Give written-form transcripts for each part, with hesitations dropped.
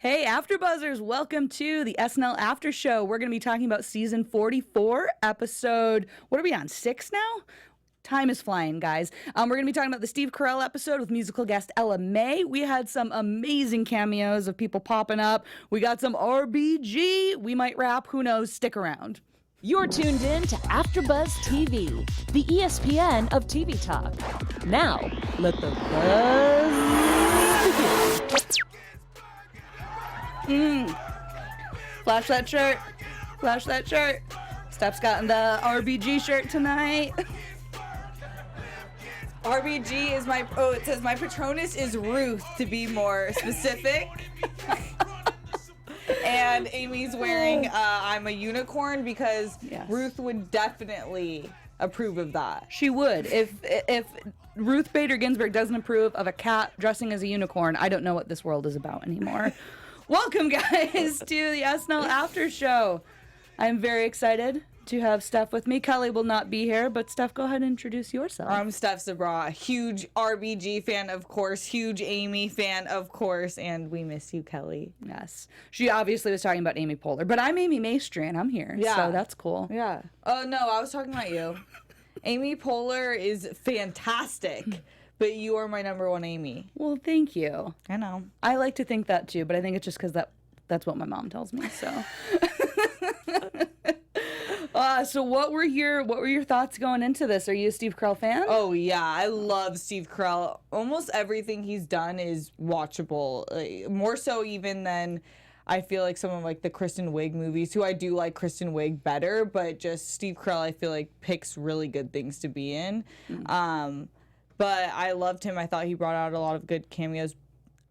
Hey, AfterBuzzers, welcome to the SNL After Show. We're going to be talking about season 44, episode, what are we on, 6 now? Time is flying, guys. We're going to be talking about the Steve Carell episode with musical guest Ella Mai. We had some amazing cameos of people popping up. We got some RBG. We might rap. Who knows? Stick around. You're tuned in to AfterBuzz TV, the ESPN of TV talk. Now, let the buzz begin. Flash that shirt. Flash that shirt. Steph's gotten the RBG shirt tonight. RBG is my, it says my Patronus is Ruth, to be more specific. And Amy's wearing I'm a unicorn because Yes. Ruth would definitely approve of that. She would. If Ruth Bader Ginsburg doesn't approve of a cat dressing as a unicorn, I don't know what this world is about anymore. Welcome, guys, to the SNL After Show. I'm very excited to have Steph with me. Kelly will not be here, but Steph, go ahead and introduce yourself. I'm Steph Sabraw, huge RBG fan, of course, huge Amy fan, of course, and we miss you, Kelly. Yes. She obviously was talking about Amy Poehler, but I'm Amy Maestri, and I'm here, so that's cool. Yeah. Oh, no, I was talking about you. Amy Poehler is fantastic, but you are my number one Amy. Well, thank you. I know. I like to think that, too, but I think it's just because that's what my mom tells me, so... So what were your thoughts going into this? Are you a Steve Carell fan? Oh yeah, I love Steve Carell. Almost everything he's done is watchable. More so even than I feel like some of like the Kristen Wiig movies, who I do like Kristen Wiig better, but just Steve Carell I feel like picks really good things to be in. But I loved him. I thought he brought out a lot of good cameos.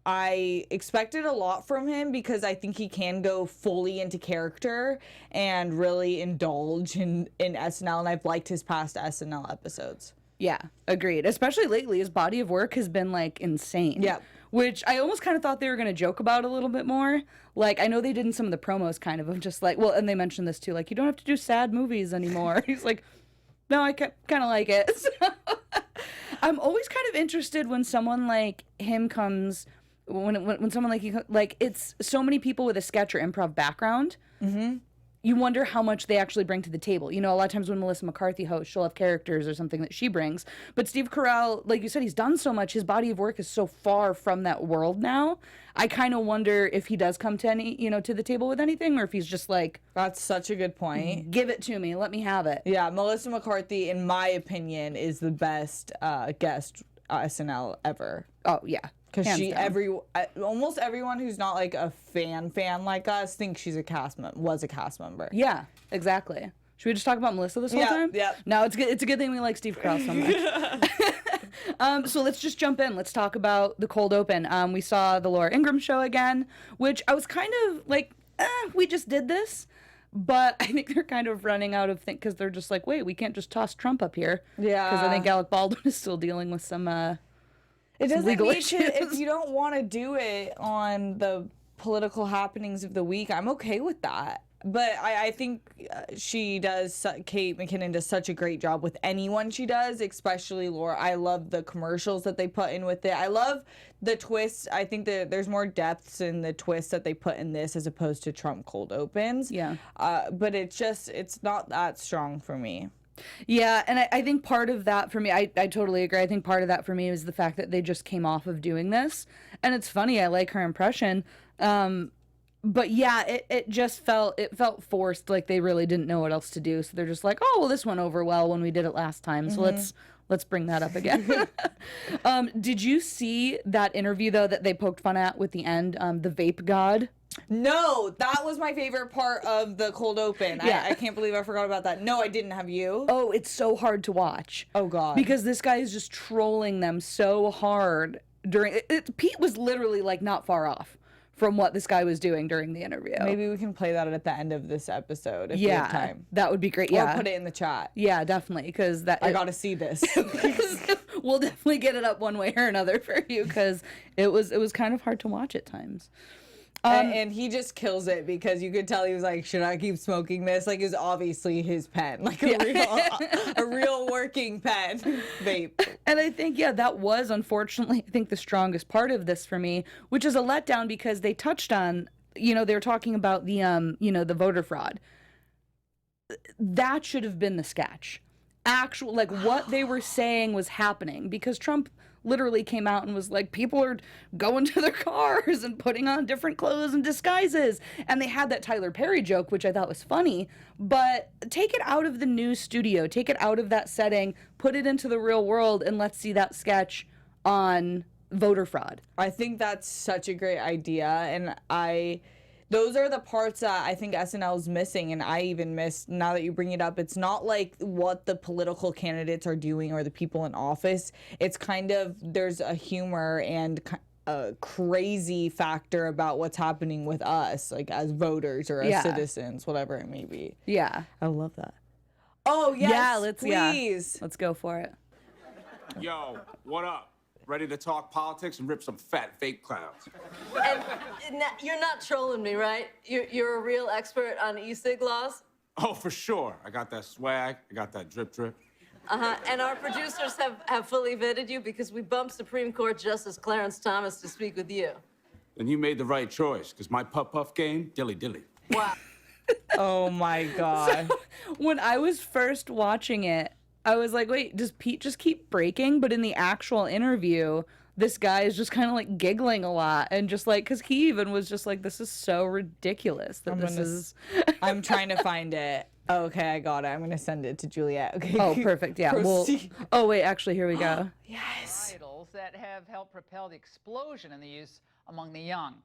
I expected a lot from him because I think he can go fully into character and really indulge in SNL, and I've liked his past SNL episodes. Yeah, agreed. Especially lately, his body of work has been, like, insane. Yeah. Which I almost kind of thought they were going to joke about a little bit more. Like, I know they did in some of the promos kind of just like, well, and they mentioned this too, like, you don't have to do sad movies anymore. He's like, no, I kind of like it. So, I'm always kind of interested when someone like him comes... When someone like it's so many people with a sketch or improv background, you wonder how much they actually bring to the table. You know, a lot of times when Melissa McCarthy hosts, she'll have characters or something that she brings. But Steve Carell, like you said, he's done so much. His body of work is so far from that world now. I kind of wonder if he does come to to the table with anything, or if he's just like, that's such a good point. Give it to me, let me have it. Yeah, Melissa McCarthy, in my opinion, is the best guest SNL ever. Oh yeah. Because almost everyone who's not like a fan like us thinks she's was a cast member. Yeah, exactly. Should we just talk about Melissa this whole time? Yeah. No, it's good. It's a good thing we like Steve Carell so much. So let's just jump in. Let's talk about the cold open. We saw the Laura Ingraham show again, which I was kind of like, we just did this. But I think they're kind of running out of things because they're just like, wait, we can't just toss Trump up here. Yeah. Because I think Alec Baldwin is still dealing with some it doesn't legal need issues. to, if you don't want to do it on the political happenings of the week, I'm okay with that. But I think Kate McKinnon does such a great job with anyone she does, especially Laura. I love the commercials that they put in with it. I love the twists. I think that there's more depths in the twists that they put in this as opposed to Trump cold opens. Yeah. But it's not that strong for me. Yeah, and I think part of that for me, I totally agree. I think part of that for me is the fact that they just came off of doing this. And it's funny, I like her impression. But yeah, it just felt forced, like they really didn't know what else to do. So they're just like, oh, well, this went over well when we did it last time. So let's bring that up again. Did you see that interview, though, that they poked fun at with the end, the vape god? No, that was my favorite part of the cold open. Yeah. I can't believe I forgot about that. No, I didn't. Have you? Oh, it's so hard to watch. Oh, God. Because this guy is just trolling them so hard during... Pete was literally, like, not far off from what this guy was doing during the interview. Maybe we can play that at the end of this episode if we have time. That would be great. Yeah. Or put it in the chat. Yeah, definitely, because I gotta see this. We'll definitely get it up one way or another for you, because it was kind of hard to watch at times. And he just kills it because you could tell he was like, should I keep smoking this? Like, it's obviously his pen, like a real working pen vape. And I think, that was unfortunately, I think the strongest part of this for me, which is a letdown because they touched on, they were talking about the, the voter fraud. That should have been the sketch. Actual, like what they were saying was happening because Trump literally came out and was like, people are going to their cars and putting on different clothes and disguises. And they had that Tyler Perry joke, which I thought was funny, but take it out of the news studio, take it out of that setting, put it into the real world, and let's see that sketch on voter fraud. I think that's such a great idea. And those are the parts that I think SNL is missing, and I even missed, now that you bring it up. It's not like what the political candidates are doing or the people in office. It's kind of, there's a humor and a crazy factor about what's happening with us, like as voters or as citizens, whatever it may be. Yeah. I love that. Oh, yes, please. Yeah. Let's go for it. Yo, what up? Ready to talk politics and rip some fat fake clowns. And you're not trolling me, right? You're a real expert on e-cig laws? Oh, for sure. I got that swag. I got that drip drip. And our producers have fully vetted you because we bumped Supreme Court Justice Clarence Thomas to speak with you. Then you made the right choice, because my puff game, dilly dilly. Wow. Oh, my God. So, when I was first watching it, I was like, wait, does Pete just keep breaking? But in the actual interview, this guy is just kind of like giggling a lot and just like, because he even was just like, this is so ridiculous that I'm trying to find it. Okay, I got it. I'm going to send it to Juliet. Okay. Oh, perfect. Yeah. Oh, wait, actually, here we go. Yes. Titles that have helped propel the explosion in the use among the young.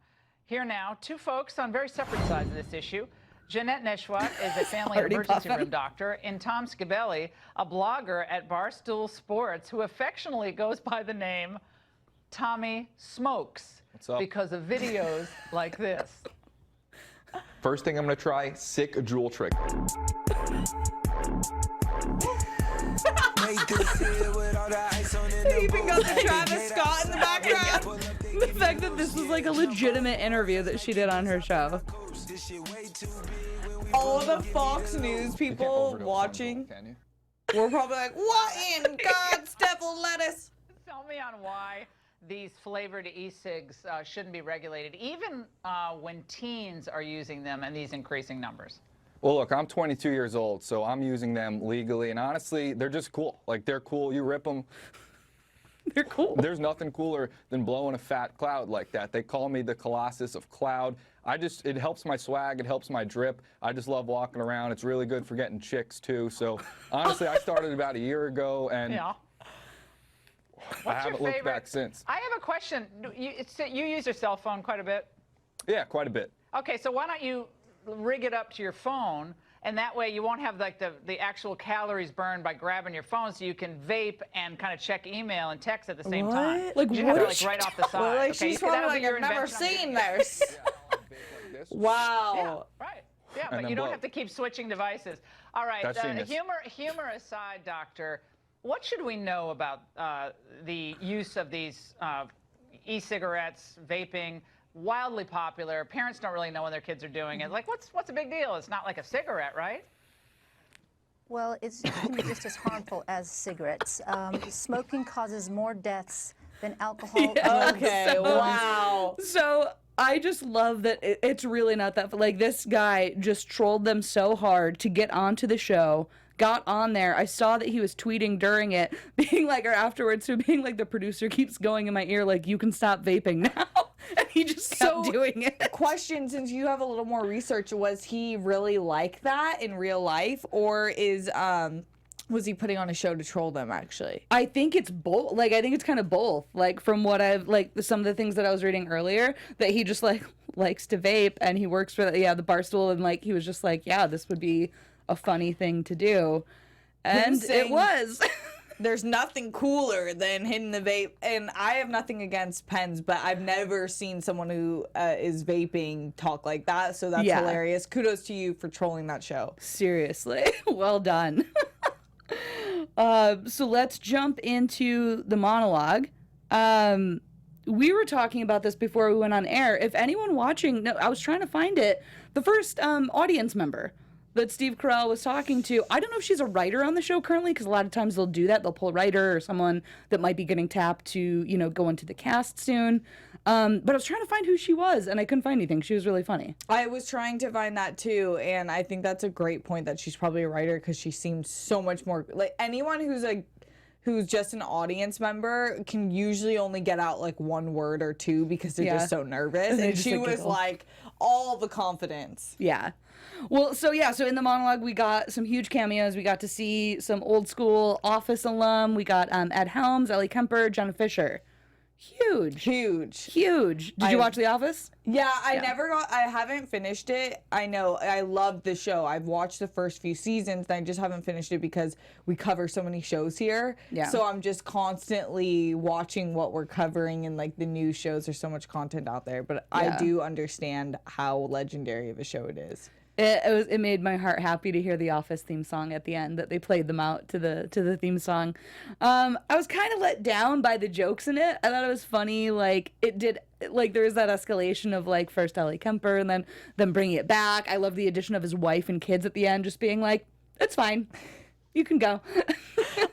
Here now, two folks on very separate sides of this issue. Jeanette Neshwat is a family emergency room doctor, and Tom Scabelli, a blogger at Barstool Sports, who affectionately goes by the name Tommy Smokes. What's up? Because of videos like this. First thing I'm gonna try, sick jewel trick. He even got the Travis Scott in the background. The fact that this was like a legitimate interview that she did on her show. All the Fox News people watching were probably like, what in God's devil lettuce? Tell me on why these flavored e-cigs shouldn't be regulated, even when teens are using them in these increasing numbers. Well, look, I'm 22 years old, so I'm using them legally, and honestly, they're just cool. Like, they're cool. You rip them. They're cool. There's nothing cooler than blowing a fat cloud like that. They call me the Colossus of Cloud. It helps my swag, it helps my drip. I just love walking around. It's really good for getting chicks, too. So, honestly, I started about a year ago, and I haven't looked back since. I have a question. You use your cell phone quite a bit? Yeah, quite a bit. Okay, so why don't you rig it up to your phone, and that way you won't have like the actual calories burned by grabbing your phone, so you can vape and kind of check email and text at the same time. Like, you what have it, is like right off the side. Well, like, okay? she's probably like, I've never seen this. Wow. Yeah, right. Yeah, but you don't have to keep switching devices. All right, humor aside, doctor, what should we know about the use of these e-cigarettes, vaping? Wildly popular. Parents don't really know when their kids are doing it. Like, what's the big deal? It's not like a cigarette, right? Well, it can be just as harmful as cigarettes. Smoking causes more deaths than alcohol. Okay, wow. So I just love that it's really not that. Like, this guy just trolled them so hard to get onto the show. Got on there. I saw that he was tweeting during it, being like, or afterwards, so being like, the producer keeps going in my ear, like, you can stop vaping now. And he just kept doing it. Question, since you have a little more research, was he really like that in real life, or was he putting on a show to troll them, actually? I think it's both. Like, I think it's kind of both. Like, from what I've, like, some of the things that I was reading earlier, that he just, like, likes to vape, and he works for, the Barstool, and, like, he was just like, yeah, this would be a funny thing to do. And it was. There's nothing cooler than hitting the vape, and I have nothing against pens, but I've never seen someone who is vaping talk like that, so that's hilarious. Kudos to you for trolling that show. Seriously. Well done. So let's jump into the monologue. we were talking about this before we went on air. If anyone watching, no, I was trying to find it. The first audience member that Steve Carell was talking to, I don't know if she's a writer on the show currently, because a lot of times they'll do that. They'll pull a writer or someone that might be getting tapped to, you know, go into the cast soon. But I was trying to find who she was, and I couldn't find anything. She was really funny. I was trying to find that too, and I think that's a great point that she's probably a writer, because she seems so much more like anyone who's just an audience member can usually only get out like one word or two because they're just so nervous. And she was like all the confidence. Yeah. Well, so in the monologue, we got some huge cameos. We got to see some old school Office alum. We got Ed Helms, Ellie Kemper, Jenna Fisher. Huge. Did you watch The Office? Yeah, I haven't finished it. I know, I love the show. I've watched the first few seasons, and I just haven't finished it because we cover so many shows here. Yeah. So I'm just constantly watching what we're covering, and like the new shows, there's so much content out there. But I do understand how legendary of a show it is. It made my heart happy to hear the Office theme song at the end, that they played them out to the theme song. I was kind of let down by the jokes in it. I thought it was funny. Like there was that escalation of like first Ellie Kemper and then them bringing it back. I love the addition of his wife and kids at the end, just being like, it's fine. You can go.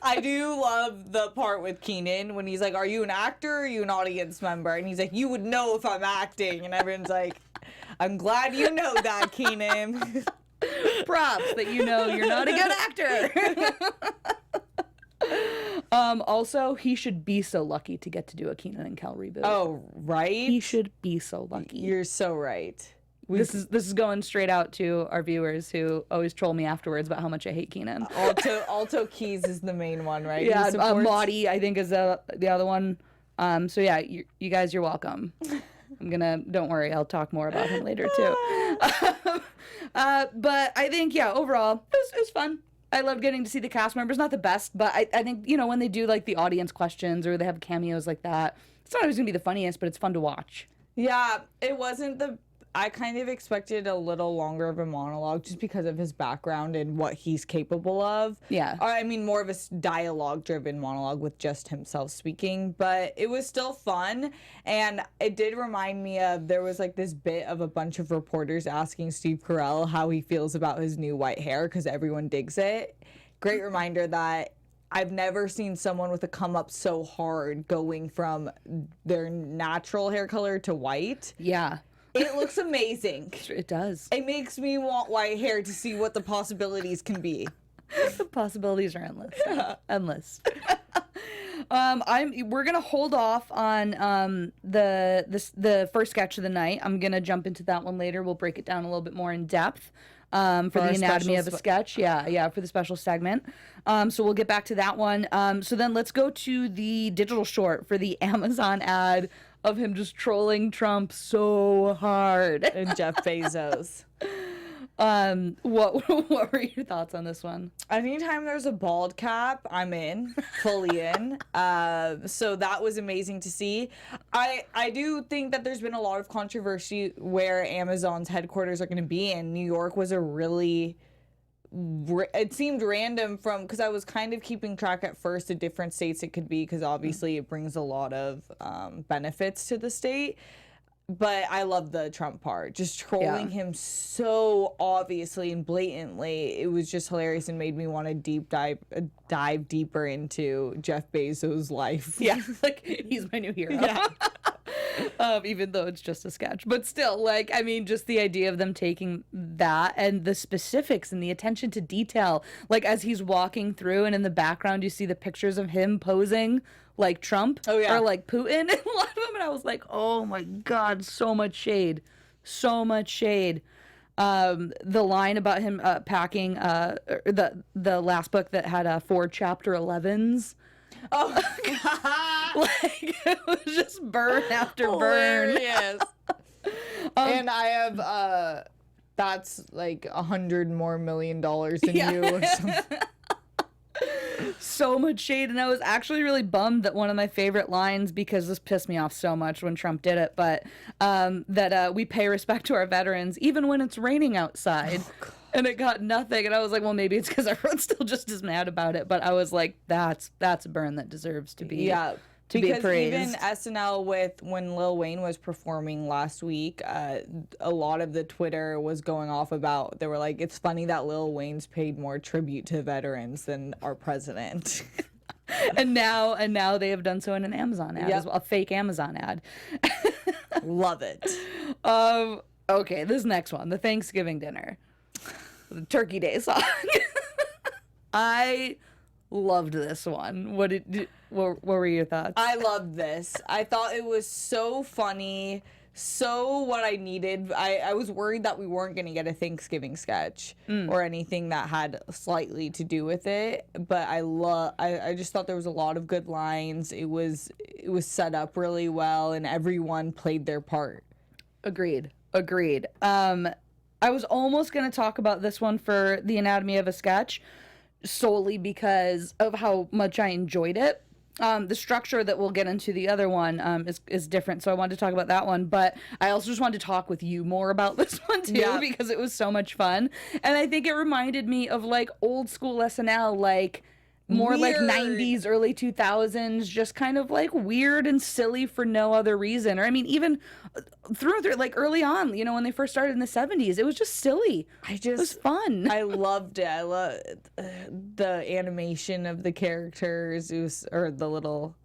I do love the part with Kenan when he's like, are you an actor or are you an audience member? And he's like, you would know if I'm acting. And everyone's like, I'm glad you know that, Kenan. Props that you know you're not a good actor. Also, he should be so lucky to get to do a Kenan and Kel reboot. Oh, right? He should be so lucky. You're so right. This is going straight out to our viewers who always troll me afterwards about how much I hate Kenan. Alto Keys is the main one, right? Yeah, Maudie, I think, is the other one. So yeah, you guys, you're welcome. Don't worry, I'll talk more about him later too. But I think, overall, it was fun. I loved getting to see the cast members. Not the best, but I think, when they do like the audience questions or they have cameos like that, it's not always gonna be the funniest, but it's fun to watch. Yeah, it wasn't I kind of expected a little longer of a monologue just because of his background and what he's capable of. Yeah. I mean, more of a dialogue-driven monologue with just himself speaking, but it was still fun, and it did remind me of, there was like this bit of a bunch of reporters asking Steve Carell how he feels about his new white hair because everyone digs it. Great reminder that I've never seen someone with a come up so hard going from their natural hair color to white. Yeah. It looks amazing. It does. It makes me want white hair to see what the possibilities can be. The possibilities are endless. Endless. We're gonna hold off on the first sketch of the night. I'm gonna jump into that one later. We'll break it down a little bit more in depth. For the anatomy of a sketch. Yeah, for the special segment. So we'll get back to that one. So then let's go to the digital short for the Amazon ad of him just trolling Trump so hard. And Jeff Bezos. What were your thoughts on this one? Anytime there's a bald cap, I'm in, fully in. So that was amazing to see. I do think that there's been a lot of controversy where Amazon's headquarters are going to be, and New York was a really, it seemed random because I was kind of keeping track at first of different states it could be, because obviously it brings a lot of benefits to the state. But I love the Trump part, just trolling him so obviously and blatantly. It was just hilarious and made me want to dive deeper into Jeff Bezos' life. Yeah, like he's my new hero. Yeah. Even though it's just a sketch, but still, like, I mean, just the idea of them taking that and the specifics and the attention to detail, like as he's walking through and in the background you see the pictures of him posing like Trump or like Putin and a lot of them, and I was like, oh my god, so much shade. The line about him packing the last book that had 4 chapter 11s. Oh god. Like it was just burn after burn. Yes. And I have that's like $100 million more than you or something. So much shade, and I was actually really bummed that one of my favorite lines, because this pissed me off so much when Trump did it, but that we pay respect to our veterans even when it's raining outside. Oh, and it got nothing, and I was like, well, maybe it's because everyone's still just as mad about it, but I was like, that's a burn that deserves to be to because be praised. even SNL when Lil Wayne was performing last week, a lot of the Twitter was going off about, they were like, it's funny that Lil Wayne's paid more tribute to veterans than our president. and now they have done so in an Amazon ad as well, a fake Amazon ad. Love it. Okay, this next one, the Thanksgiving dinner, the Turkey Day song. I loved this one. What were your thoughts? I loved this. I thought it was so funny, so what I needed. I was worried that we weren't going to get a Thanksgiving sketch or anything that had slightly to do with it, but I just thought there was a lot of good lines. It was set up really well, and everyone played their part. Agreed. I was almost going to talk about this one for The Anatomy of a Sketch, solely because of how much I enjoyed it. The structure that we'll get into the other one is different, so I wanted to talk about that one. But I also just wanted to talk with you more about this one too, because it was so much fun, and I think it reminded me of like old school SNL, like more Weird. like 90s, early 2000s, just kind of like weird and silly for no other reason. Or I mean, even through like early on, you know, when they first started in the 70s, it was just silly. It was fun. I loved it. I loved the animation of the characters. Or the little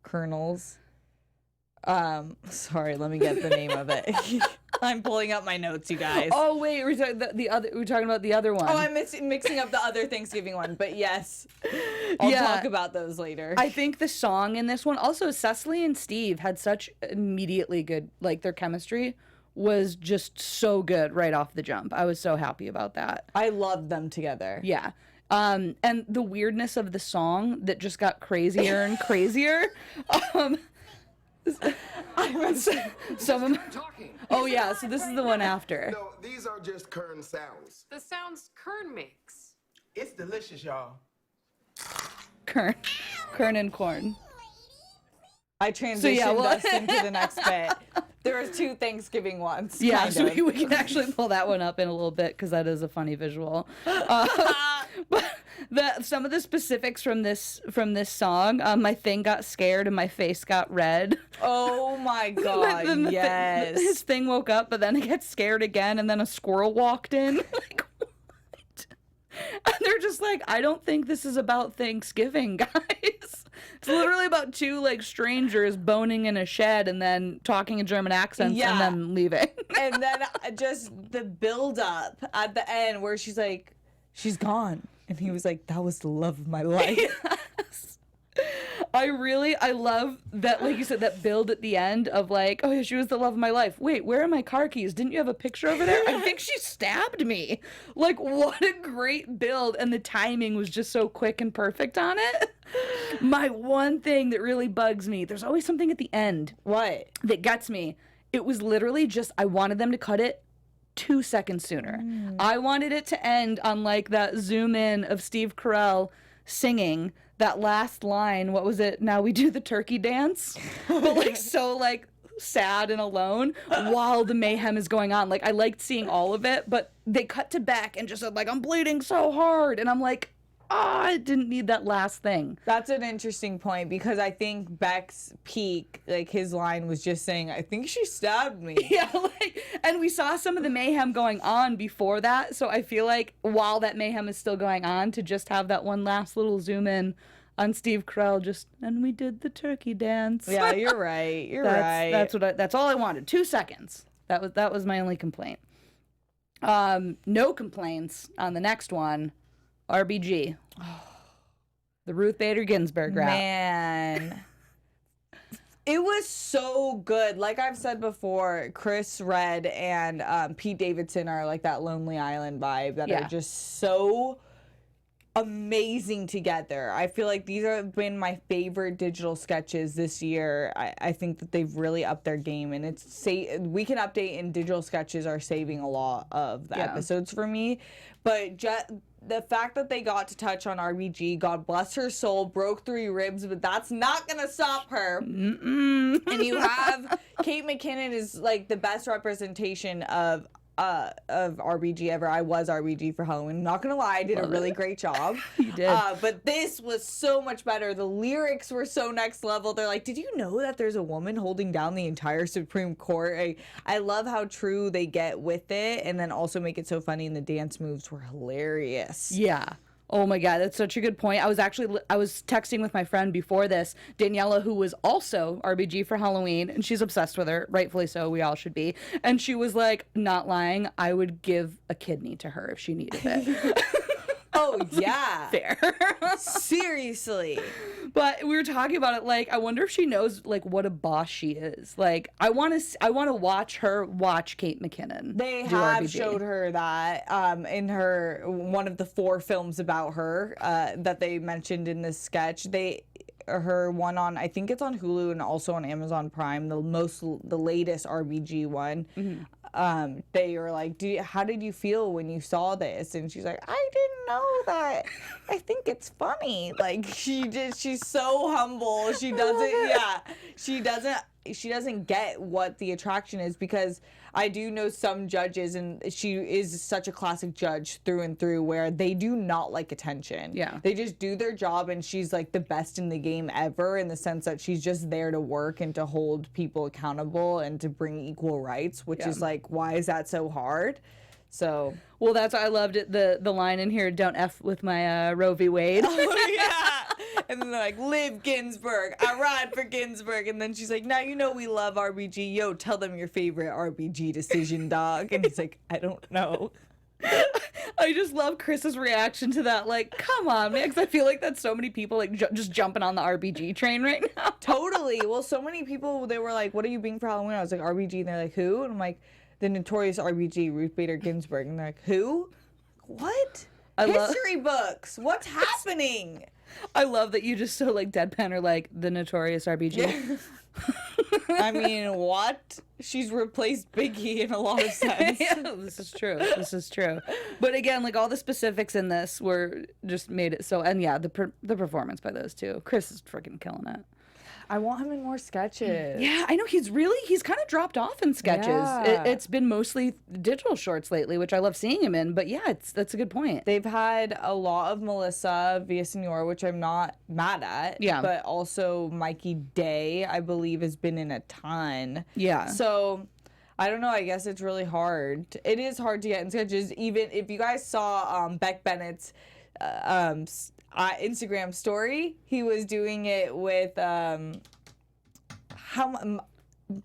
colonels. Sorry, let me get the name of it. I'm pulling up my notes, you guys. Oh wait, we're talking about the other one. Oh, I'm mixing up the other Thanksgiving one, but yes, I'll talk about those later. I think the song in this one, also Cecily and Steve had such immediately good, like their chemistry was just so good right off the jump. I was so happy about that. I loved them together. Yeah. And the weirdness of the song that just got crazier and crazier. Some of them. Oh yeah, so this is the one after. No, these are just Curtin sounds. The sounds Kern makes. It's delicious, y'all. Kern and corn. I transitioned us into the next bit. There was 2 Thanksgiving ones. Yeah, so we can actually pull that one up in a little bit because that is a funny visual. But some of the specifics from this song, my thing got scared and my face got red. Oh my god, yes. His thing woke up, but then it gets scared again, and then a squirrel walked in. Like, what? And they're just like, I don't think this is about Thanksgiving, guys. It's literally about 2 like strangers boning in a shed and then talking in German accents and then leaving. And then just the build up at the end where she's like, she's gone. And he was like, that was the love of my life. Yes. I love that, like you said, that build at the end of like, oh yeah, she was the love of my life. Wait, where are my car keys? Didn't you have a picture over there? I think she stabbed me. Like, what a great build. And the timing was just so quick and perfect on it. My one thing that really bugs me, there's always something at the end. What? That gets me. It was literally just, I wanted them to cut it 2 seconds sooner. I wanted it to end on like that zoom in of Steve Carell singing that last line. What was it? Now we do the turkey dance. But like so like sad and alone while the mayhem is going on. Like I liked seeing all of it, but they cut to Beck and just said like, I'm bleeding so hard. And I'm like, I didn't need that last thing. That's an interesting point because I think Beck's peak, like his line was just saying, I think she stabbed me. Yeah, like, and we saw some of the mayhem going on before that, so I feel like while that mayhem is still going on, to just have that one last little zoom in on Steve Carell, just, and we did the turkey dance. Yeah, you're right. Right. That's all I wanted. 2 seconds. That was my only complaint. No complaints on the next one. RBG. The Ruth Bader Ginsburg rap. Man. It was so good. Like I've said before, Chris Redd and Pete Davidson are like that Lonely Island vibe that are just so amazing together. I feel like these have been my favorite digital sketches this year. I think that they've really upped their game, and we can update, and digital sketches are saving a lot of the episodes for me. But the fact that they got to touch on RBG, God bless her soul, broke 3 ribs, but that's not gonna stop her. And you have Kate McKinnon is like the best representation of RBG ever. I was RBG for Halloween. Not gonna lie, I did a really great job. You did. But this was so much better. The lyrics were so next level. They're like, did you know that there's a woman holding down the entire Supreme Court? I love how true they get with it, and then also make it so funny. And the dance moves were hilarious. Yeah. Oh my God, that's such a good point. I was texting with my friend before this, Daniela, who was also RBG for Halloween, and she's obsessed with her, rightfully so, we all should be. And she was like, not lying, I would give a kidney to her if she needed it. Oh, yeah. Fair. Seriously. But we were talking about it, like, I wonder if she knows, like, what a boss she is. Like, I want to watch her watch Kate McKinnon. They do have RBG. showed her that in her one of the 4 films about her that they mentioned in this sketch. Her one on, I think it's on Hulu and also on Amazon Prime, the latest RBG one. Mm-hmm. They were like, how did you feel when you saw this? And she's like, I didn't know that. I think it's funny. Like, she's so humble. She doesn't get what the attraction is, because I do know some judges, and she is such a classic judge through and through, where they do not like attention. Yeah. They just do their job, and she's like the best in the game ever, in the sense that she's just there to work and to hold people accountable and to bring equal rights, which is like, why is that so hard? So, well, that's why I loved it. The line in here, "Don't F with my Roe v. Wade." Oh, yeah. And then they're like, live Ginsburg. I ride for Ginsburg. And then she's like, now you know we love RBG. Yo, tell them your favorite RBG decision, dog. And he's like, I don't know. I just love Chris's reaction to that. Like, come on, man. Because I feel like that's so many people like just jumping on the RBG train right now. Totally. Well, so many people, they were like, what are you being for Halloween? I was like, RBG. And they're like, who? And I'm like, the notorious RBG, Ruth Bader Ginsburg. And they're like, who? What? History books. What's happening? I love that you just so like deadpan are like the notorious RBG. Yeah. I mean, what? She's replaced Biggie in a lot of sense. Yeah, this is true. This is true. But again, like all the specifics in this were just made it so. And yeah, the performance by those two. Chris is freaking killing it. I want him in more sketches. Yeah, I know he's kind of dropped off in sketches. Yeah. It's been mostly digital shorts lately, which I love seeing him in. But yeah, that's a good point. They've had a lot of Melissa Villasenor, which I'm not mad at. Yeah. But also Mikey Day, I believe, has been in a ton. Yeah. So I don't know. I guess it's really hard. It is hard to get in sketches. Even if you guys saw Beck Bennett's Instagram story, he was doing it with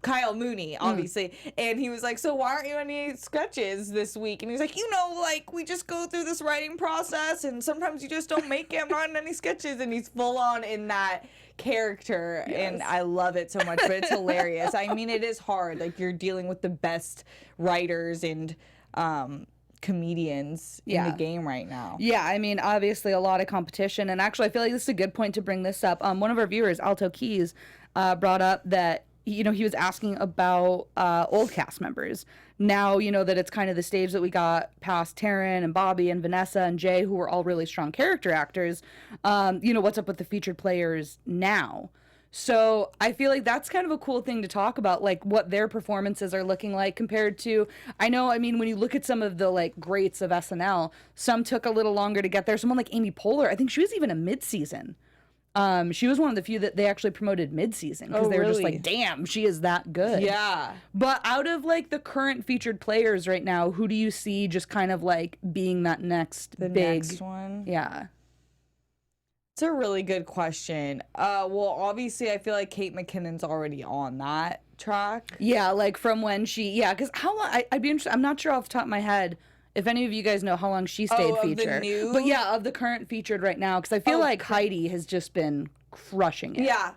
Kyle Mooney, obviously, and he was like, so why aren't you in any sketches this week? And he's like, like, we just go through this writing process, and sometimes you just don't make it. I'm not in any sketches. And he's full on in that character. Yes. And I love it so much, but it's hilarious. I mean, it is hard. Like, you're dealing with the best writers and comedians in the game right now. Yeah, I mean, obviously a lot of competition. And actually, I feel like this is a good point to bring this up. One of our viewers, Alto Keys, brought up that, he was asking about old cast members. Now, that it's kind of the stage that we got past Taryn and Bobby and Vanessa and Jay, who were all really strong character actors. What's up with the featured players now? So I feel like that's kind of a cool thing to talk about, like what their performances are looking like compared to, when you look at some of the like greats of SNL, some took a little longer to get there. Someone like Amy Poehler, I think she was even a mid-season. She was one of the few that they actually promoted mid-season because they were just like, damn, she is that good. Yeah. But out of like the current featured players right now, who do you see just kind of like being that next next one? Yeah. It's a really good question. Well, obviously, I feel like Kate McKinnon's already on that track. Yeah, like from when because how long? I'd be interested. I'm not sure off the top of my head if any of you guys know how long she stayed featured. But yeah, of the current featured right now, because I feel like Heidi has just been crushing it. Yeah.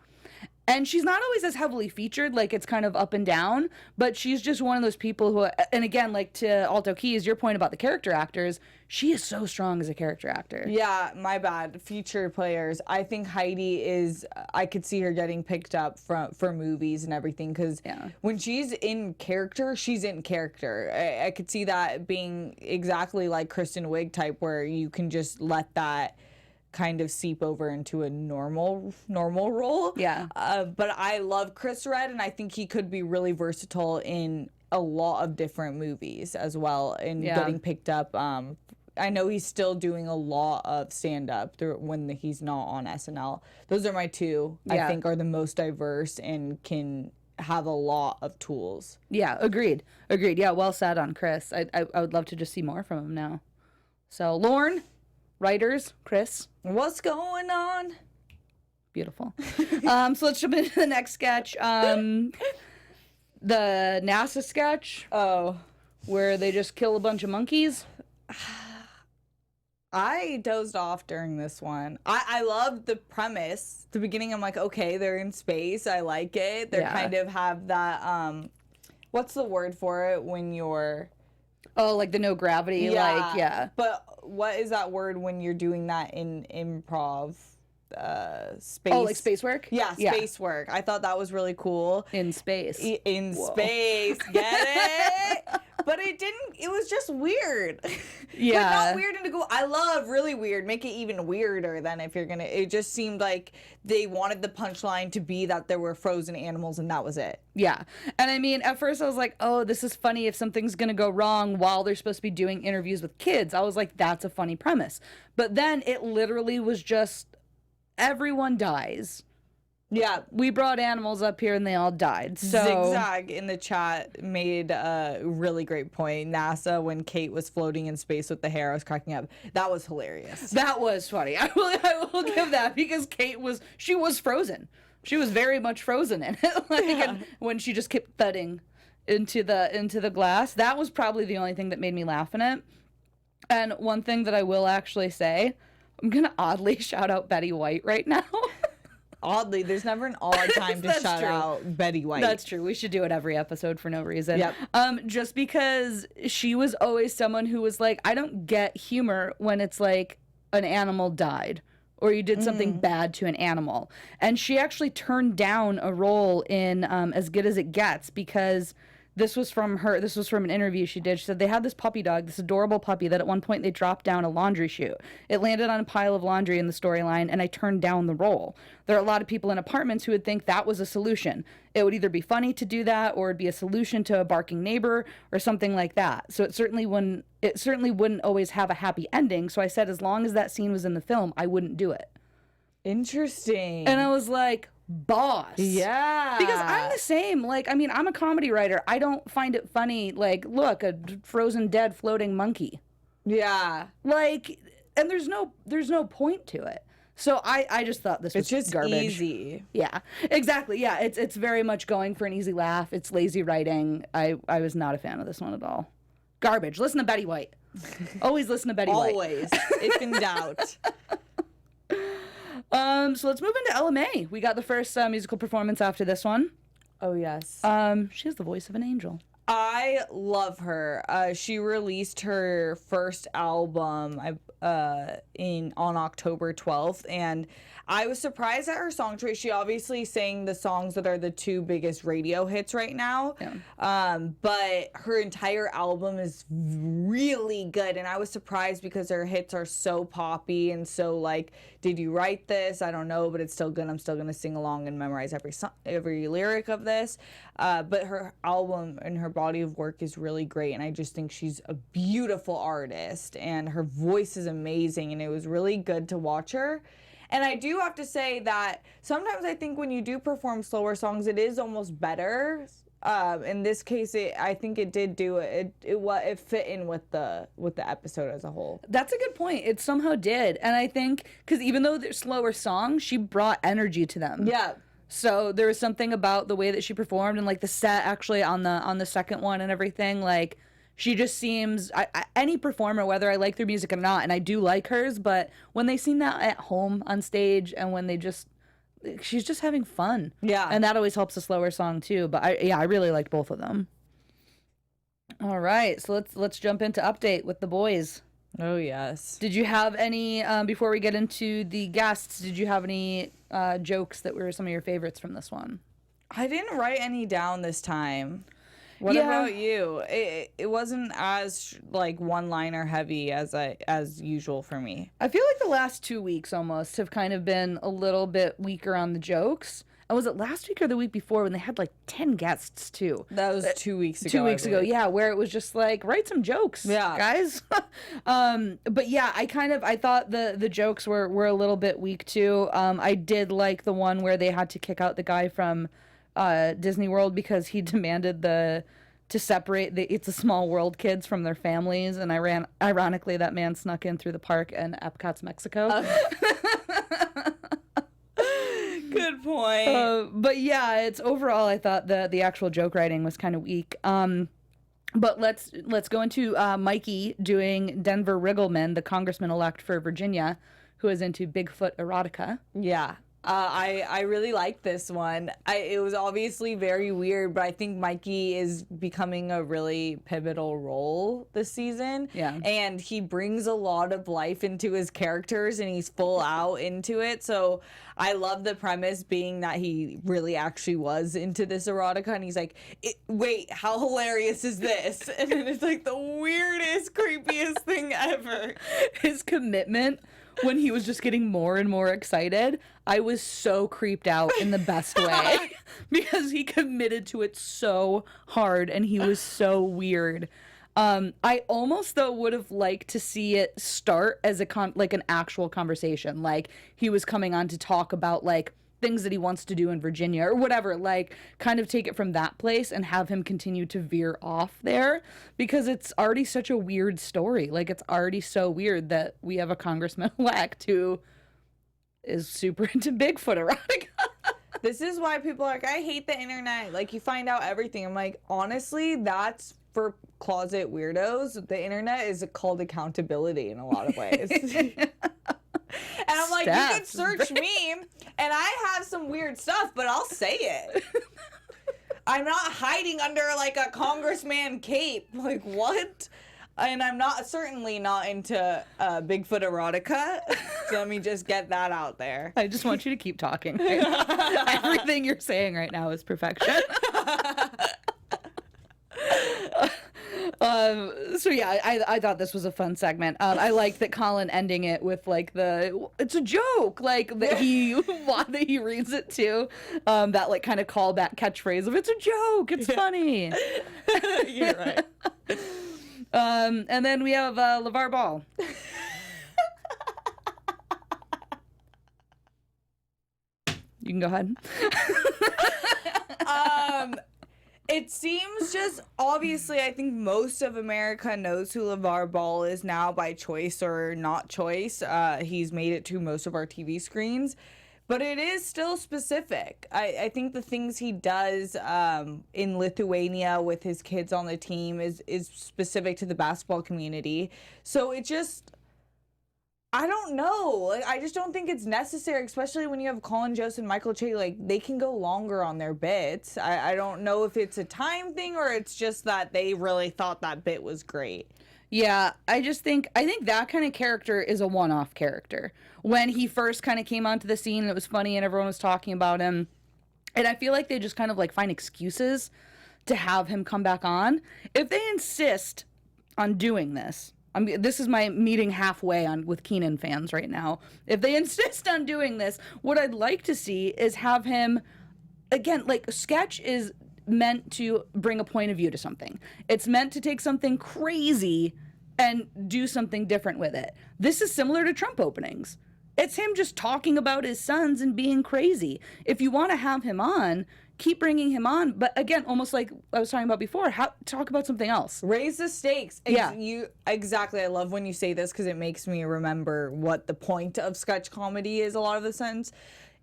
And she's not always as heavily featured, like it's kind of up and down, but she's just one of those people who, and again, like to Alto Keys, your point about the character actors, she is so strong as a character actor. Yeah, my bad. Featured players. I think Heidi is, I could see her getting picked up for movies and everything, because when she's in character, she's in character. I could see that being exactly like Kristen Wiig type, where you can just let that kind of seep over into a normal role. Yeah. But I love Chris Redd, and I think he could be really versatile in a lot of different movies as well and getting picked up. I know he's still doing a lot of stand-up when he's not on SNL. Those are my two, I think, are the most diverse and can have a lot of tools. Yeah, agreed. Yeah, well said on Chris. I would love to just see more from him now. So, Lorne, writers, Chris. What's going on? Beautiful. So let's jump into the next sketch. The NASA sketch. Oh. Where they just kill a bunch of monkeys. I dozed off during this one. I loved the premise. The beginning, I'm like, okay, they're in space. I like it. They kind of have that, what's the word for it when you're... Oh, like the no gravity, But what is that word when you're doing that in improv? Space. Oh, like space work? Yeah, space work. I thought that was really cool. In space. Space. Get it? But it didn't, it was just weird. Yeah. But not weird and to go, I love really weird. Make it even weirder than if you're gonna, it just seemed like they wanted the punchline to be that there were frozen animals and that was it. Yeah. And I mean, at first I was like, oh, this is funny if something's gonna go wrong while they're supposed to be doing interviews with kids. I was like, that's a funny premise. But then it literally was just, everyone dies. Yeah. We brought animals up here and they all died. So Zigzag in the chat made a really great point. NASA, when Kate was floating in space with the hair, I was cracking up. That was hilarious. That was funny. I will give that, because Kate was frozen. She was very much frozen in it. And when she just kept thudding into the glass, that was probably the only thing that made me laugh in it. And one thing that I will actually say, I'm gonna oddly shout out Betty White right now. Oddly, there's never an odd time to shout out Betty White. That's true. We should do it every episode for no reason. Yep. Just because she was always someone who was like, I don't get humor when it's like an animal died or you did something bad to an animal. And she actually turned down a role in As Good as It Gets, because this was from an interview she did. She said they had this puppy dog, this adorable puppy, that at one point they dropped down a laundry chute. It landed on a pile of laundry in the storyline, and I turned down the role. There are a lot of people in apartments who would think that was a solution. It would either be funny to do that, or it'd be a solution to a barking neighbor, or something like that. So it certainly wouldn't always have a happy ending. So I said, as long as that scene was in the film, I wouldn't do it. Interesting. And I was like, boss. Yeah. Because I'm the same. Like, I mean, I'm a comedy writer. I don't find it funny. Like, look, a frozen dead floating monkey. Yeah. Like, and there's no point to it. So I just thought this was it's just garbage. Easy. Yeah, exactly. Yeah, it's very much going for an easy laugh. It's lazy writing. I was not a fan of this one at all. Garbage. Listen to Betty White. Always listen to Betty White. Always. If in doubt. So let's move into Ella Mai. We got the first musical performance after this one. Oh, yes. She has the voice of an angel. I love her. She released her first album on October 12th, and I was surprised at her song choice. She obviously sang the songs that are the two biggest radio hits right now, but her entire album is really good, and I was surprised because her hits are so poppy and so like, did you write this? I don't know, but it's still good. I'm still gonna sing along and memorize every lyric of this. But her album and her body of work is really great, and I just think she's a beautiful artist, and her voice is amazing, and it was really good to watch her. And I do have to say that sometimes I think when you do perform slower songs, it is almost better. In this case, I think it did do it. It fit in with the episode as a whole. That's a good point. It somehow did, and I think because even though they're slower songs, she brought energy to them. Yeah. So there was something about the way that she performed and like the set actually on the second one and everything. Like, she just seems, any performer, whether I like their music or not, and I do like hers, but when they sing that at home on stage and when she's just having fun. Yeah. And that always helps a slower song too. But I really liked both of them. All right, so let's jump into update with the boys. Oh, yes. Did you have any, before we get into the guests, did you have any jokes that were some of your favorites from this one? I didn't write any down this time. What about you? It wasn't as like one-liner heavy as usual for me. I feel like the last 2 weeks almost have kind of been a little bit weaker on the jokes. was it last week or the week before when they had like 10 guests too? That was 2 weeks ago. 2 weeks I ago, believe. yeah, where it was just like, write some jokes, guys. But yeah, I thought the jokes were a little bit weak too. I did like the one where they had to kick out the guy from Disney World because he demanded to separate the It's a Small World kids from their families, and ironically that man snuck in through the park in Epcot's Mexico. Good point. But yeah, it's overall I thought the actual joke writing was kind of weak. But let's go into Mikey doing Denver Riggleman, the congressman-elect for Virginia, who is into Bigfoot erotica. Yeah. I really like this one. It was obviously very weird, but I think Mikey is becoming a really pivotal role this season. Yeah. And he brings a lot of life into his characters, and he's full out into it. So I love the premise being that he really actually was into this erotica, and he's like, wait, how hilarious is this? And then it's like the weirdest, creepiest thing ever. His commitment when he was just getting more and more excited, I was so creeped out in the best way because he committed to it so hard and he was so weird. I almost though would have liked to see it start as like an actual conversation, like he was coming on to talk about like things that he wants to do in Virginia or whatever, like kind of take it from that place and have him continue to veer off there, because it's already such a weird story. Like it's already so weird that we have a congressman-elect who is super into Bigfoot erotica. This is why people are like, I hate the internet. Like, you find out everything. I'm like, honestly, that's for closet weirdos. The internet is called accountability in a lot of ways. And I'm like, you can search me, and I have some weird stuff, but I'll say it. I'm not hiding under, like, a congressman cape. Like, what? And I'm certainly not into Bigfoot erotica. So let me just get that out there. I just want you to keep talking. Everything you're saying right now is perfection. So yeah, I thought this was a fun segment. I like that Colin ending it with like it's a joke, like that he reads it too. That like kind of callback catchphrase of it's a joke, it's funny. You're right. And then we have LeVar Ball. You can go ahead. It seems just, obviously, I think most of America knows who LeVar Ball is now by choice or not choice. He's made it to most of our TV screens. But it is still specific. I think the things he does in Lithuania with his kids on the team is specific to the basketball community. So it just, I don't know. Like, I just don't think it's necessary, especially when you have Colin Jost and Michael Che. Like, they can go longer on their bits. I don't know if it's a time thing or it's just that they really thought that bit was great. Yeah, I think that kind of character is a one-off character. When he first kind of came onto the scene and it was funny and everyone was talking about him, and I feel like they just kind of like find excuses to have him come back on. If they insist on doing this, this is my meeting halfway on with Kenan fans right now. If they insist on doing this, what I'd like to see is have him, again, like sketch is meant to bring a point of view to something. It's meant to take something crazy and do something different with it. This is similar to Trump openings. It's him just talking about his sons and being crazy. If you want to have him on, keep bringing him on. But again, almost like I was talking about before, talk about something else. Raise the stakes. Yeah. Exactly. I love when you say this because it makes me remember what the point of sketch comedy is a lot of the times.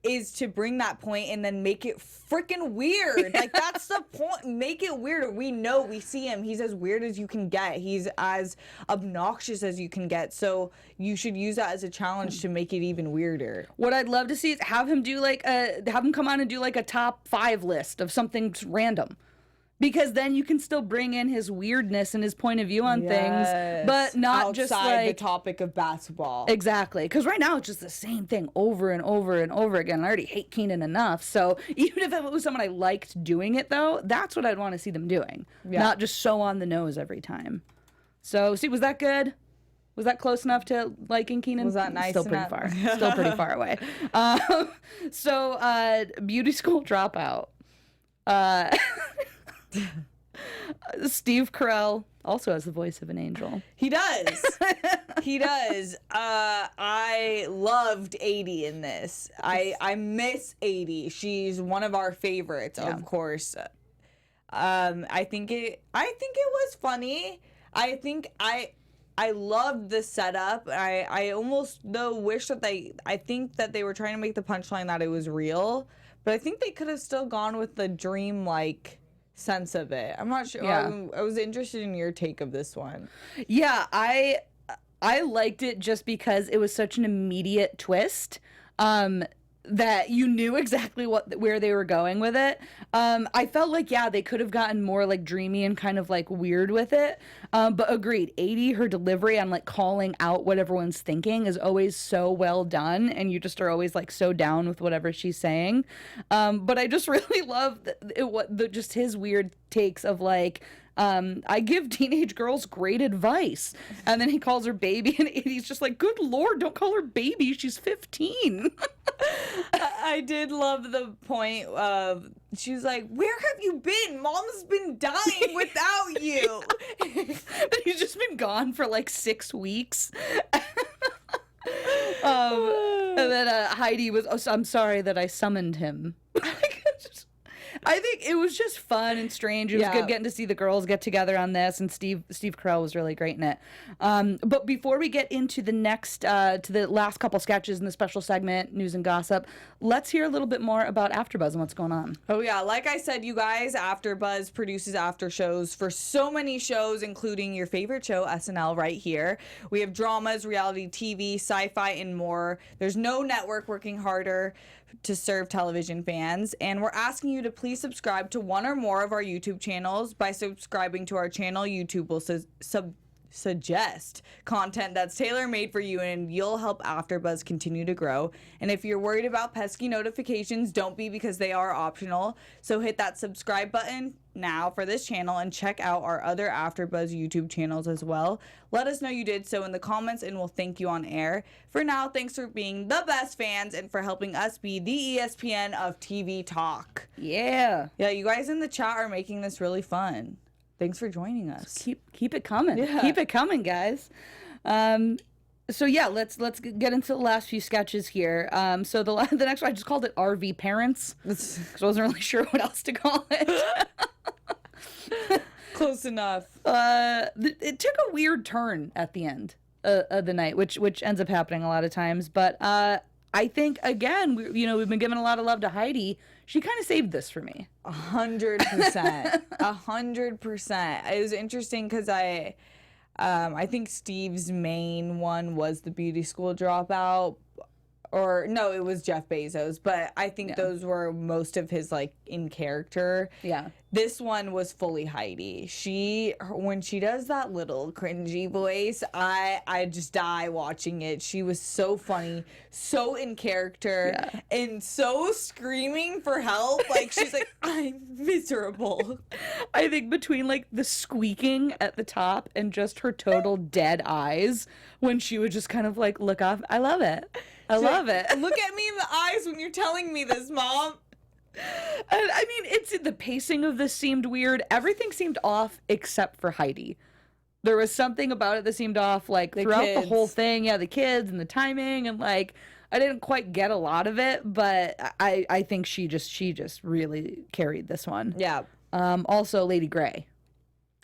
Is to bring that point and then make it freaking weird. Like, that's the point. Make it weirder. We know, we see him. He's as weird as you can get. He's as obnoxious as you can get. So you should use that as a challenge to make it even weirder. What I'd love to see is have him come on and do like a top 5 list of something random. Because then you can still bring in his weirdness and his point of view on things, but not outside just like the topic of basketball. Exactly. Because right now it's just the same thing over and over and over again. I already hate Kenan enough. So even if it was someone I liked doing it, though, that's what I'd want to see them doing. Yeah. Not just so on the nose every time. So, see, was that good? Was that close enough to liking Kenan? Was that nice Still pretty enough? far. Still pretty far away. So, beauty school dropout. Steve Carell also has the voice of an angel. He does. He does. I loved 80 in this. I miss 80. She's one of our favorites, of course. I think it was funny. I loved the setup. I almost though wish that I think that they were trying to make the punchline that it was real, but I think they could have still gone with the dream-like sense of it. I'm not sure. Yeah. I was interested in your take of this one. Yeah, I liked it just because it was such an immediate twist. That you knew exactly where they were going with it. I felt like, they could have gotten more like dreamy and kind of like weird with it. But agreed, 80, her delivery on like calling out what everyone's thinking is always so well done, and you just are always like so down with whatever she's saying. But I just really love just his weird takes of like, I give teenage girls great advice. And then he calls her baby, and he's just like, good Lord, don't call her baby. She's 15. I did love the point of, she was like, where have you been? Mom's been dying without you. He's just been gone for like 6 weeks. And then Heidi was, I'm sorry that I summoned him. I think it was just fun and strange. It was good getting to see the girls get together on this, and Steve Carell was really great in it. But before we get into the next, to the last couple sketches in the special segment, news and gossip, let's hear a little bit more about AfterBuzz and what's going on. Oh yeah, like I said, you guys, AfterBuzz produces after shows for so many shows, including your favorite show, SNL, right here. We have dramas, reality TV, sci-fi, and more. There's no network working harder to serve television fans, and we're asking you to please subscribe to one or more of our YouTube channels. By subscribing to our channel, YouTube will suggest content that's tailor-made for you, and you'll help AfterBuzz continue to grow. And if you're worried about pesky notifications, don't be, because they are optional. So hit that subscribe button now for this channel and check out our other AfterBuzz YouTube channels as well. Let us know you did so in the comments, and we'll thank you on air. For now, thanks for being the best fans and for helping us be the ESPN of TV talk. Yeah, you guys in the chat are making this really fun. Thanks for joining us. Keep it coming. Yeah. Keep it coming, guys. So yeah, let's get into the last few sketches here. So the next one, I just called it RV Parents because I wasn't really sure what else to call it. Close enough. It took a weird turn at the end of the night, which ends up happening a lot of times. But I think, again, we've been giving a lot of love to Heidi. She kind of saved this for me. 100%. 100%. It was interesting because I think Steve's main one was the beauty school dropout. Or no, it was Jeff Bezos, but I think those were most of his like in character. Yeah. This one was fully Heidi. When she does that little cringy voice, I just die watching it. She was so funny, so in character, and so screaming for help. Like she's like, I'm miserable. I think between like the squeaking at the top and just her total dead eyes when she would just kind of like look off, I love it. I love it. Look at me in the eyes when you're telling me this, Mom. I mean, the pacing of this seemed weird. Everything seemed off except for Heidi. There was something about it that seemed off, like throughout the whole thing. Yeah, the kids and the timing, and like I didn't quite get a lot of it, but I think she just really carried this one. Yeah. Also, Lady Grey.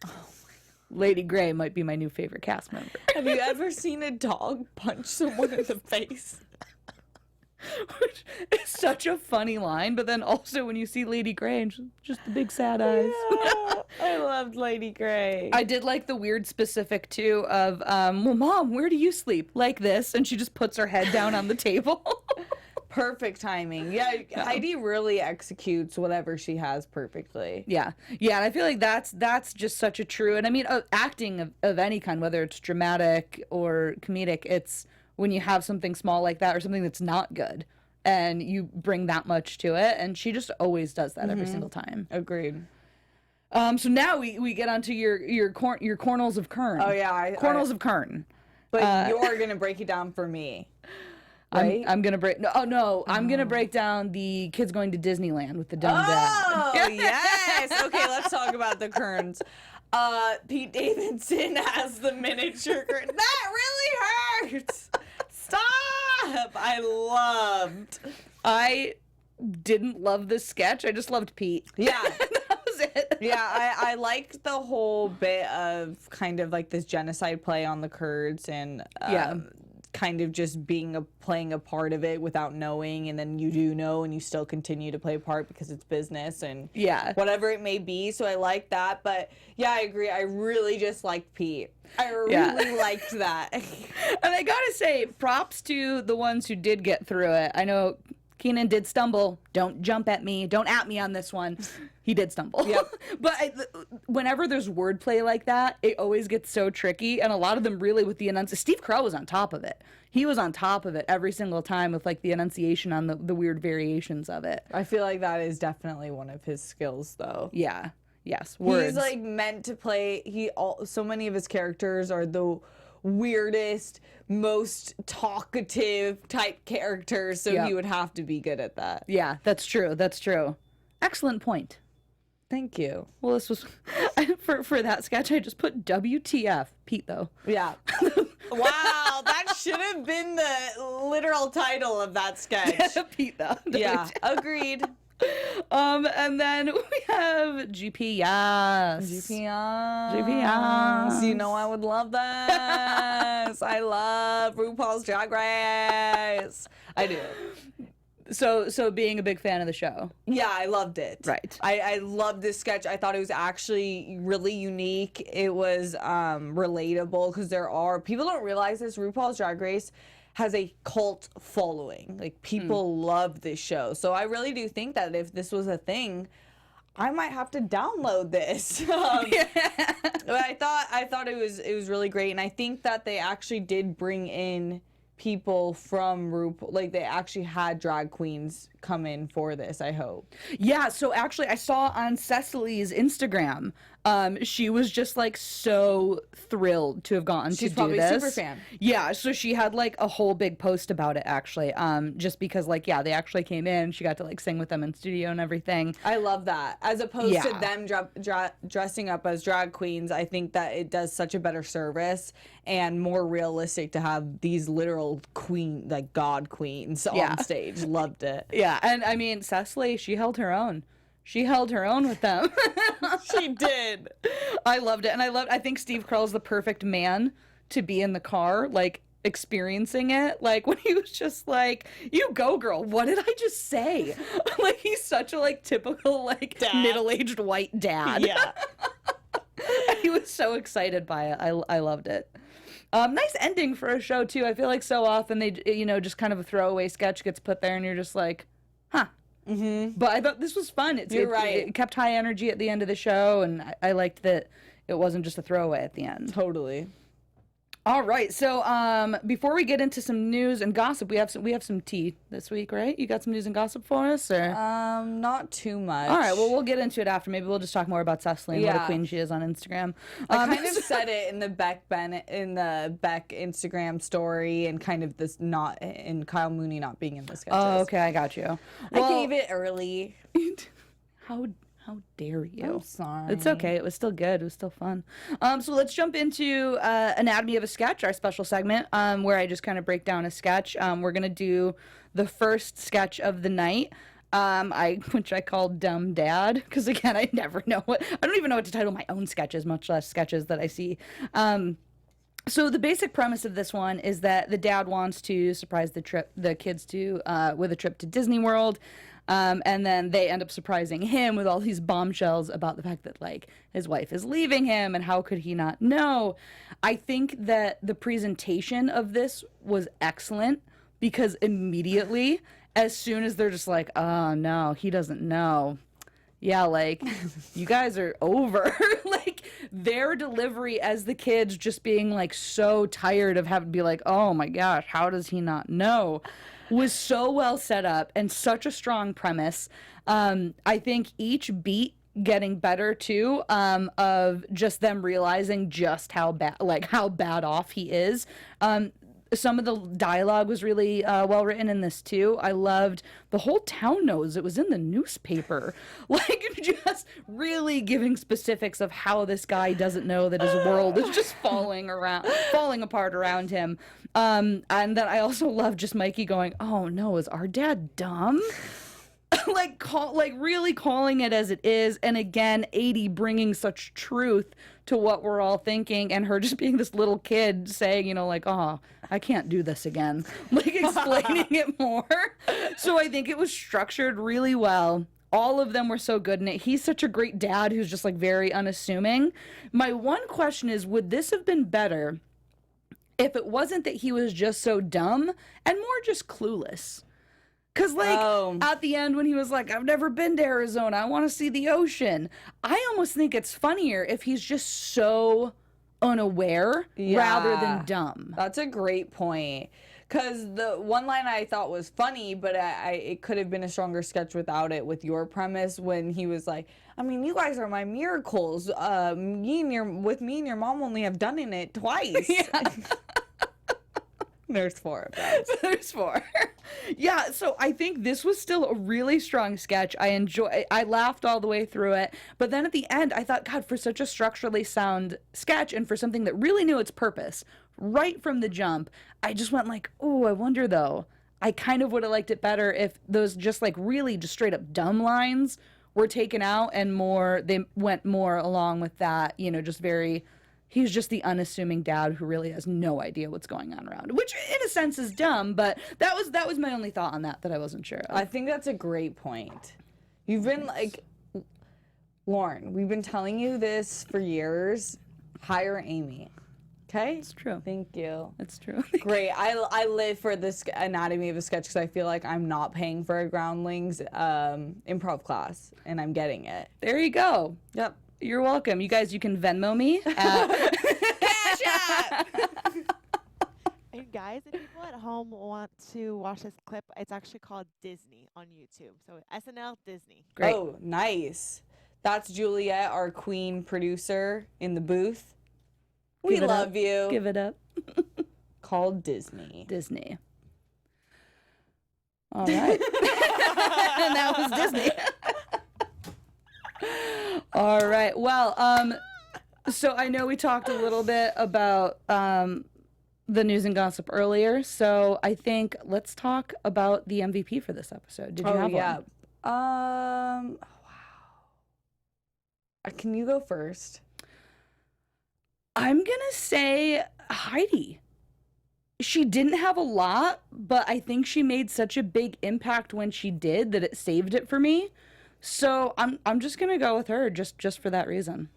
Oh my God. Lady Grey might be my new favorite cast member. Have you ever seen a dog punch someone in the face? It's such a funny line, but then also when you see Lady Grey and just the big sad eyes. Yeah, I loved Lady Grey. I did like the weird specific too of, well, Mom, where do you sleep? Like this, and she just puts her head down on the table. Perfect timing. Yeah, Heidi really executes whatever she has perfectly. Yeah, and I feel like that's just such a true, and I mean, acting of any kind, whether it's dramatic or comedic, it's when you have something small like that or something that's not good and you bring that much to it, and she just always does that every single time. Agreed. So now we get onto your cornels of Curtin. Oh yeah, cornels of Curtin. But you're going to break it down for me. Right? I'm gonna break. No, I'm gonna break down the kids going to Disneyland with the dumb dad. Oh yes. Okay, let's talk about the Kerns. Pete Davidson has the miniature Curtin. That really hurts. Stop. I didn't love this sketch. I just loved Pete. Yeah. That was it. Yeah, I liked the whole bit of kind of like this genocide play on the Kurds and kind of just playing a part of it without knowing, and then you do know and you still continue to play a part because it's business and whatever it may be. So I like that, but yeah, I agree. I really just liked Pete. I really liked that. And I gotta say, props to the ones who did get through it. I know Kenan did stumble. Don't jump at me. Don't at me on this one. He did stumble. Yep. But whenever there's wordplay like that, it always gets so tricky. And a lot of them really with the enunciation. Steve Carell was on top of it. He was on top of it every single time with like the enunciation on the weird variations of it. I feel like that is definitely one of his skills, though. Yeah. Yes. Words. He's like meant to play. So many of his characters are the weirdest, most talkative type characters, so he would have to be good at that. Yeah, that's true. That's true. Excellent point. Thank you. Well, this was for that sketch. I just put WTF, Pete though. Yeah. Wow, that should have been the literal title of that sketch. Pete though. Yeah, agreed. And then we have GPS. GPS. You know I would love this. I love RuPaul's Drag Race. I do. So being a big fan of the show. Yeah, I loved it. Right. I loved this sketch. I thought it was actually really unique. It was relatable because people don't realize this. RuPaul's Drag Race has a cult following. Like, people love this show. So I really do think that if this was a thing, I might have to download this. But I thought it was really great, and I think that they actually did bring in people from RuPaul. Like, they actually had drag queens come in for this, I hope. Yeah, so actually I saw on Cecily's Instagram, she was just like so thrilled to have gotten to do this. She's probably a super fan. Yeah, so she had like a whole big post about it actually, just because like, yeah, they actually came in, she got to like sing with them in studio and everything. I love that. As opposed to them dressing up as drag queens, I think that it does such a better service and more realistic to have these literal god queens on stage. Loved it. Yeah, and I mean, Cecily, she held her own. She held her own with them. She did. I loved it. And I think Steve Carell's the perfect man to be in the car, like, experiencing it. Like, when he was just like, you go, girl. What did I just say? Like, he's such a, like, typical, like, middle-aged white dad. Yeah. He was so excited by it. I loved it. Nice ending for a show, too. I feel like so often they, just kind of a throwaway sketch gets put there and you're just like, huh. Mm-hmm. But I thought this was fun. You're right. It kept high energy at the end of the show, and I liked that it wasn't just a throwaway at the end. Totally. All right, so before we get into some news and gossip, we have some tea this week, right? You got some news and gossip for us, or not too much. All right, well, we'll get into it after. Maybe we'll just talk more about Cecily and what a queen she is on Instagram. I kind of said it in the Beck Instagram story, and kind of this not in Kyle Mooney not being in the sketches. Oh, okay, I got you. I gave it early. How dare you? I'm sorry. It's okay. It was still good. It was still fun. So let's jump into Anatomy of a Sketch, our special segment, where I just kind of break down a sketch. We're going to do the first sketch of the night, which I called Dumb Dad, because, again, I never know I don't even know what to title my own sketches, much less sketches that I see. So the basic premise of this one is that the dad wants to surprise the kids with a trip to Disney World. And then they end up surprising him with all these bombshells about the fact that, like, his wife is leaving him and how could he not know. I think that the presentation of this was excellent because immediately, as soon as they're just like, oh, no, he doesn't know. Yeah, like, you guys are over. Like, their delivery as the kids just being, like, so tired of having to be like, oh, my gosh, how does he not know? Was so well set up and such a strong premise. I think each beat getting better too, of just them realizing just how bad off he is. Some of the dialogue was really well written in this too. I loved the whole town knows it was in the newspaper. Like, just really giving specifics of how this guy doesn't know that his world is just falling apart around him. And then I also love just Mikey going, "Oh no, is our dad dumb?" Really calling it as it is. And again, 80 bringing such truth to what we're all thinking, and her just being this little kid saying, "Oh, I can't do this again," explaining it more. So I think it was structured really well. All of them were so good in it. He's such a great dad who's just very unassuming. My one question is, would this have been better if it wasn't that he was just so dumb and more just clueless? Because, at the end when he was like, "I've never been to Arizona, I want to see the ocean," I almost think it's funnier if he's just so unaware rather than dumb. That's a great point. Because the one line I thought was funny, but it could have been a stronger sketch without it, with your premise, when he was like, "I mean, you guys are my miracles. Me and your mom only have done it twice." There's 4 of them. There's 4. Yeah, so I think this was still a really strong sketch. I laughed all the way through it. But then at the end, I thought, God, for such a structurally sound sketch and for something that really knew its purpose, right from the jump, I just went "Oh, I wonder though. I kind of would have liked it better if those just really just straight up dumb lines were taken out and they went more along with that, just very... He's just the unassuming dad who really has no idea what's going on around him, which in a sense is dumb, but that was my only thought on that I wasn't sure of. I think that's a great point. You've been Lauren, we've been telling you this for years. Hire Amy. Okay? It's true. Thank you. It's true. Great. I live for this anatomy of a sketch because I feel like I'm not paying for a Groundlings improv class, and I'm getting it. There you go. Yep. You're welcome. You guys, you can Venmo me. Cash App! And guys, if people at home want to watch this clip, it's actually called Disney on YouTube. So SNL Disney. Great. Oh, nice. That's Juliet, our queen producer in the booth. We love you. Give it up. Called Disney. Disney. All right. And that was Disney. All right. Well, so I know we talked a little bit about the news and gossip earlier, so I think let's talk about the MVP for this episode. Did you have one? Wow. Can you go first? I'm gonna say Heidi. She didn't have a lot, but I think she made such a big impact when she did that it saved it for me. So I'm just gonna go with her just for that reason.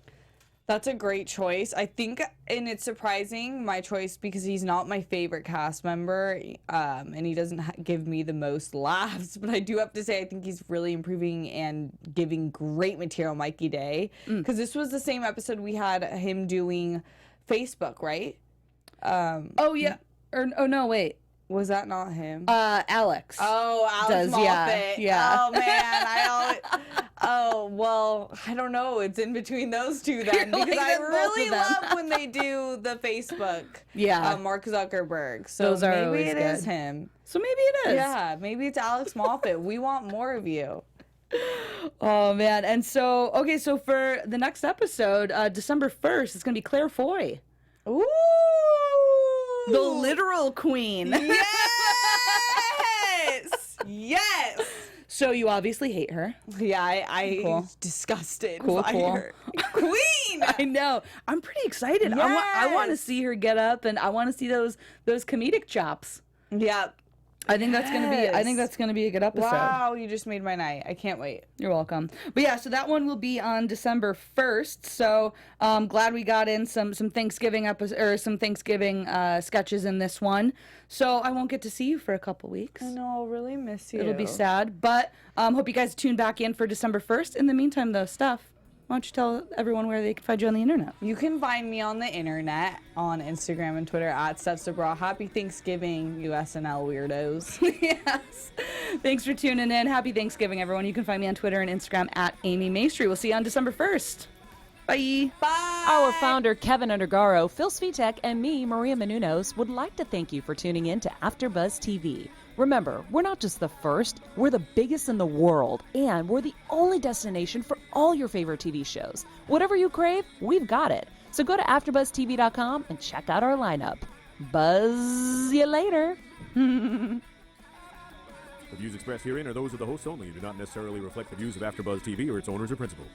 That's a great choice. I think, and it's surprising, my choice, because he's not my favorite cast member, and he doesn't give me the most laughs, but I do have to say I think he's really improving and giving great material, Mikey Day, because this was the same episode we had him doing Facebook, right? Oh, yeah. Oh, no, wait. Was that not him? Alex. Oh, Alex Moffat. Yeah. Oh, man. Well, I don't know. It's in between those two then. Because I really love when they do the Facebook. Yeah. Mark Zuckerberg. So those are maybe always it good. is him. So maybe it is. Yeah, maybe it's Alex Moffat. We want more of you. Oh, man. And so, okay, so for the next episode, December 1st, it's going to be Claire Foy. Ooh. The literal queen. Yes! Yes! So you obviously hate her. Yeah, I Cool. disgusted Cool. by her. Queen! I know. I'm pretty excited. Yes! I want to see her get up, and I want to see those comedic chops. Yeah. I think that's gonna be a good episode. Wow, you just made my night. I can't wait. You're welcome. But yeah, so that one will be on December 1st. So glad we got in some Thanksgiving sketches in this one. So I won't get to see you for a couple weeks. I know, I'll really miss you. It'll be sad, but hope you guys tune back in for December 1st. In the meantime, though, Steph, why don't you tell everyone where they can find you on the internet? You can find me on the internet on Instagram and Twitter at Steph Sabraw. Happy Thanksgiving, you SNL weirdos. Yes. Thanks for tuning in. Happy Thanksgiving, everyone. You can find me on Twitter and Instagram at Amy Maestri. We'll see you on December 1st. Bye. Bye. Our founder, Kevin Undergaro, Phil Svitek, and me, Maria Menounos, would like to thank you for tuning in to AfterBuzz TV. Remember, we're not just the first, we're the biggest in the world, and we're the only destination for all your favorite TV shows. Whatever you crave, we've got it. So go to AfterBuzzTV.com and check out our lineup. Buzz you later. The views expressed herein are those of the hosts only and do not necessarily reflect the views of AfterBuzz TV or its owners or principals.